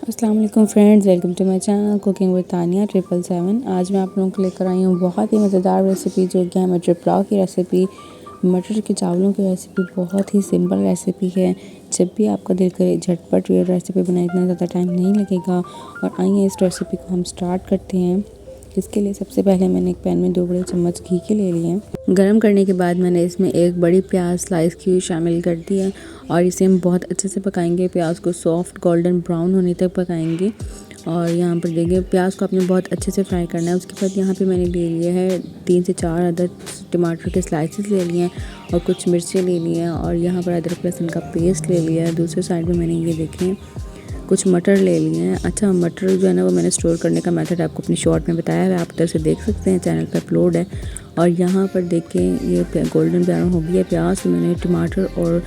अस्सलाम वालेकुम friends, welcome to my channel cooking with Tania 777। आज मैं आप लोगों को लेकर आई हूँ बहुत ही मज़ेदार रेसिपी जो कि है मटर पुलाव की रेसिपी। मटर के चावलों की रेसिपी बहुत ही सिंपल रेसिपी है। जब भी आपका दिल करे झटपट ये रेसिपी बनाए, इतना ज़्यादा टाइम नहीं लगेगा। और आइए इस रेसिपी को हम स्टार्ट करते हैं। इसके लिए सबसे पहले मैंने एक पैन में 2 बड़े चम्मच घी के ले लिए हैं। गरम करने के बाद मैंने इसमें एक बड़ी प्याज स्लाइस की हुई शामिल कर दी है और इसे हम बहुत अच्छे से पकाएंगे। प्याज को सॉफ्ट गोल्डन ब्राउन होने तक पकाएंगे। और यहाँ पर देखिए प्याज को आपने बहुत अच्छे से फ्राई करना है। उसके बाद यहाँ पे मैंने ले लिया है 3 से 4 अदद टमाटर के स्लाइसेस ले लिए हैं और कुछ मिर्चें ले ली हैं और यहाँ पर अदरक लहसुन का पेस्ट ले लिया है। दूसरे साइड में मैंने ये देखें कुछ मटर ले लिए हैं। अच्छा, मटर जो है ना वो मैंने स्टोर करने का मेथड आपको अपनी शॉर्ट में बताया है, आप उधर से देख सकते हैं, चैनल पर अपलोड है। और यहाँ पर देखें ये गोल्डन ब्राउन हो गया प्याज, तो मैंने टमाटर और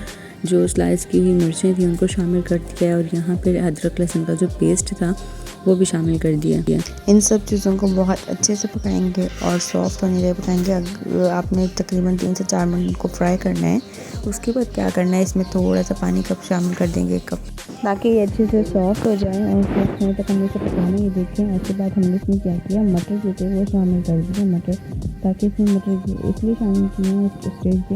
जो स्लाइस की हुई मिर्चें थी उनको शामिल कर दिया है और यहाँ पर अदरक लहसुन का जो पेस्ट था वो भी शामिल कर दिया। इन सब चीज़ों को बहुत अच्छे से पकाएंगे और सॉफ्ट होने तक पकाएंगे। आपने तकरीबन 3 से 4 मिनट को फ्राई करना है। उसके बाद क्या करना है, इसमें थोड़ा सा पानी कप शामिल कर देंगे, 1 कप, ताकि ये अच्छे से सॉफ्ट हो जाए और सॉफ्ट होने तक हमने इसे पकाना। ये देखें, उसके बाद हमने इसमें क्या किया, मटर जो थे वो शामिल कर दिए मटर, ताकि इसमें मटर इसलिए शामिल किए हैं इस स्टेज पे।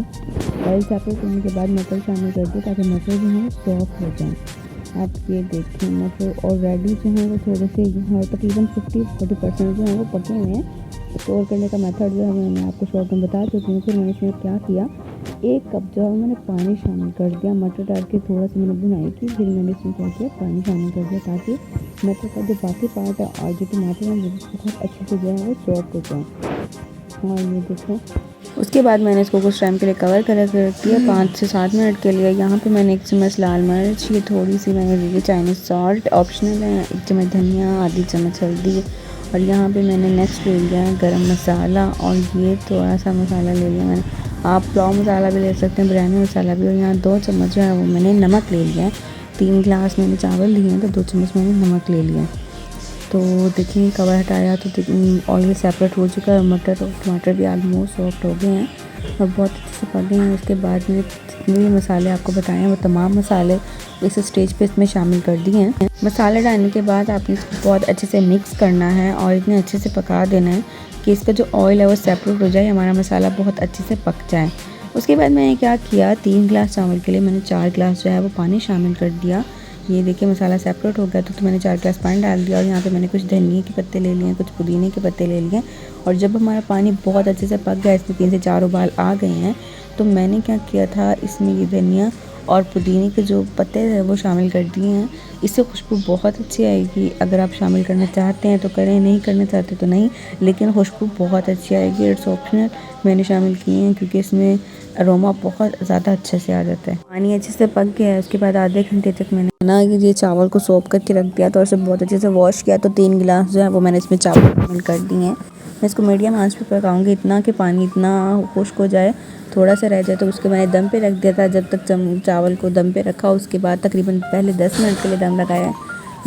ऑयल सेपरेट करने के बाद मटर शामिल कर दिए ताकि मटर जो है सॉफ्ट हो जाए। आप ये देखें मटर ऑलरेडी जो है वो थोड़े से तकरीबन 50-40% जो है वो पके हुए हैं। स्टोर करने का मेथड जो है मैं आपको शॉर्ट में बता चुकी हूँ। फिर मैंने इसमें क्या किया, 1 कप जो है मैंने पानी शामिल कर दिया। मटर डाल के थोड़ा सा मैंने भुनाई की, फिर मैंने इसमें क्या किया, पानी शामिल कर दिया ताकि मटर का जो बाकी पार्ट है और जो टमाटर है वो बहुत अच्छे से जो है वो सॉफ्ट हो जाए। और ये देखो उसके बाद मैंने इसको कुछ टाइम के लिए कवर कर रख दिया, 5 से 7 मिनट के लिए। यहाँ पे मैंने 1 चम्मच लाल मिर्च, ये थोड़ी सी मैंने ली चाइनीज़ सॉल्ट ऑप्शनल है, 1 चम्मच धनिया, आधी चम्मच हल्दी और यहाँ पे मैंने नेक्स्ट ले लिया है गरम मसाला और ये थोड़ा सा मसाला ले लिया मैंने। आप पुलाव मसाला भी ले सकते हैं, बिरयानी मसाला भी। और यहाँ 2 चम्मच जो है वो मैंने नमक ले लिया है। 3 गिलास मैंने चावल लिए हैं तो 2 चम्मच मैंने नमक ले लिया। तो देखिए कवर हटाया तो ऑयल सेपरेट हो चुका है। मटर और टमाटर भी ऑलमोस्ट सॉफ्ट हो गए हैं और बहुत अच्छे से पक गए हैं। उसके बाद में जितने भी मसाले आपको बताए हैं वो तमाम मसाले इस स्टेज पे इसमें शामिल कर दिए हैं। मसाले डालने के बाद आपने इसको बहुत अच्छे से मिक्स करना है और इतने अच्छे से पका देना है कि इसका जो ऑयल है वो सेपरेट हो जाए, हमारा मसाला बहुत अच्छे से पक जाए। उसके बाद मैंने क्या किया, 3 गिलास चावल के लिए मैंने 4 गिलास जो है वो पानी शामिल कर दिया। ये देखिए मसाला सेपरेट हो गया तो मैंने 4 गिलास पानी डाल दिया और यहाँ पे मैंने कुछ धनिया के पत्ते ले लिए, कुछ पुदीने के पत्ते ले लिए। और जब हमारा पानी बहुत अच्छे से पक गया, इसमें 3 से 4 उबाल आ गए हैं, तो मैंने क्या किया था, इसमें ये धनिया और पुदीने के जो पत्ते हैं वो शामिल कर दिए हैं। इससे खुशबू बहुत अच्छी आएगी। अगर आप शामिल करना चाहते हैं तो करें, नहीं करना चाहते तो नहीं, लेकिन खुशबू बहुत अच्छी आएगी। इट्स ऑप्शनल, मैंने शामिल किए हैं क्योंकि इसमें अरोमा बहुत ज़्यादा अच्छे से आ जाता है। पानी अच्छे से पक गया है। उसके बाद आधे घंटे तक मैंने ना ये चावल को सोप करके रख दिया था और इसे बहुत अच्छे से वॉश किया। तो 3 गिलास जो है वो मैंने इसमें चावल शामिल कर दिए हैं। मैं इसको मीडियम आंच पे पकाऊंगी, इतना कि पानी इतना खुश्क हो जाए, थोड़ा सा रह जाए। तो उसके मैंने दम पे रख दिया था। जब तक चावल को दम पे रखा, उसके बाद तकरीबन पहले 10 मिनट के लिए दम लगाया।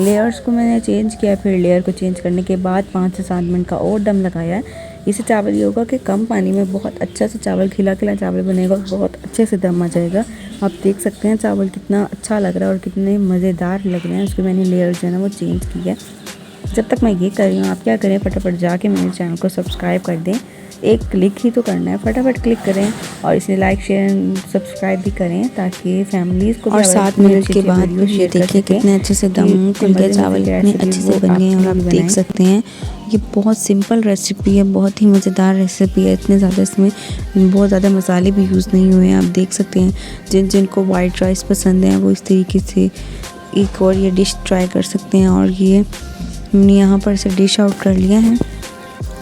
लेयर्स को मैंने चेंज किया, फिर लेयर को चेंज करने के बाद 5 से 7 मिनट का और दम लगाया है। इससे चावल ये होगा कि कम पानी में बहुत अच्छा से चावल, खिला खिला चावल बनेगा, बहुत अच्छे से दम आ जाएगा। आप देख सकते हैं चावल कितना अच्छा लग रहा है और कितने मज़ेदार लग रहे हैं। उसके मैंने लेयर जो है ना वो चेंज किया। जब तक मैं ये कर रही हूँ, आप क्या करें, फटाफट जाके मेरे चैनल को सब्सक्राइब कर दें। एक क्लिक ही तो करना है, फटाफट क्लिक करें और इसे लाइक शेयर सब्सक्राइब भी करें ताकि फैमिलीज़ को। और 7 मिनट के बाद ये देखिए कितने अच्छे से दम खुल गए, चावल कितने अच्छे से बन गए हैं। और आप देख सकते हैं ये बहुत सिंपल रेसिपी है, बहुत ही मज़ेदार रेसिपी है। इतने ज़्यादा इसमें बहुत ज़्यादा मसाले भी यूज़ नहीं हुए हैं। आप देख सकते हैं जिनको वाइट राइस पसंद है वो इस तरीके से एक और ये डिश ट्राई कर सकते हैं। और ये हमने यहाँ पर इसे डिश आउट कर लिया है।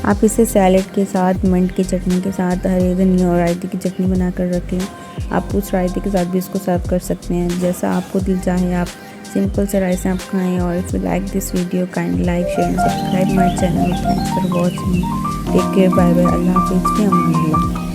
आप इसे सैलेड के साथ, मिंट की चटनी के साथ, हरे धनिया और रायते की चटनी बनाकर रख लें। आप उस रायते के साथ भी इसको सर्व कर सकते हैं, जैसा आपको दिल चाहे। आप सिंपल से राइस आप खाएं। और if you like this video kindly like share and subscribe my channel. Thanks for watching, take care, bye bye, अल्लाह हाफिज़, फ़ी अमान अल्लाह।